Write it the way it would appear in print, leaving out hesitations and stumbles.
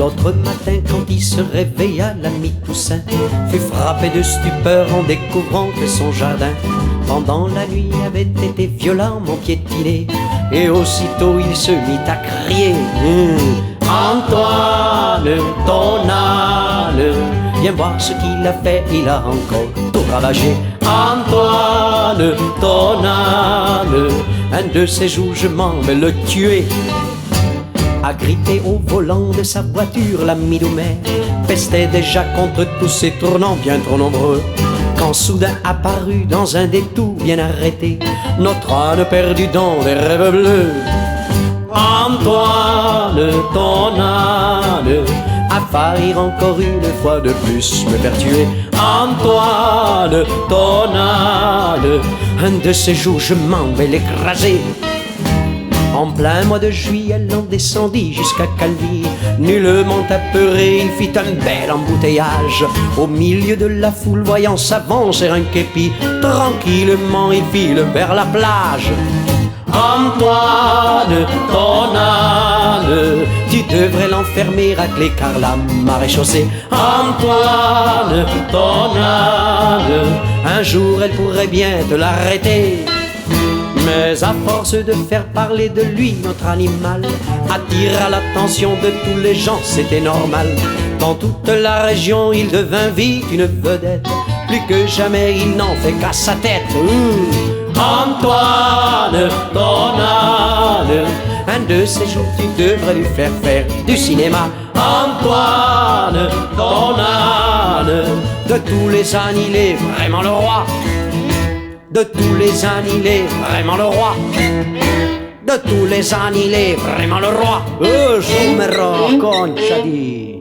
L'autre matin, quand il se réveilla, l'ami Toussaint fut frappé de stupeur en découvrant que son jardin, pendant la nuit, avait été violemment piétiné. Et aussitôt il se mit à crier Antoine, ton âne, viens voir ce qu'il a fait, il a encore tout ravagé. Antoine, ton âne, un de ces jours je m'en vais le tuer. Agrippé au volant de sa voiture, l'ami Doumer pestait déjà contre tous ces tournants bien trop nombreux, quand soudain apparut dans un détour bien arrêté notre âne perdu dans des rêves bleus. Antoine, ton âne, a failli encore une fois de plus me faire tuer. Antoine, ton âne, un de ces jours je m'en vais l'écraser. En plein mois de juillet, l'on descendit jusqu'à Calvi. Nullement apeuré, il fit un bel embouteillage. Au milieu de la foule, voyant s'avancer un képi, tranquillement il file vers la plage. Antoine, ton âne, tu devrais l'enfermer à clé car la maréchaussée. Antoine, ton âne, un jour elle pourrait bien te l'arrêter. Mais à force de faire parler de lui, notre animal attira l'attention de tous les gens, c'était normal. Dans toute la région, il devint vite une vedette. Plus que jamais, il n'en fait qu'à sa tête. Antoine, ton âne, un de ces jours, tu devrais lui faire du cinéma. Antoine, ton âne, de tous les ânes, il est vraiment le roi. De tous les ânes, il est vraiment le roi. De tous les ânes, il est vraiment le roi. Sumero, concha di.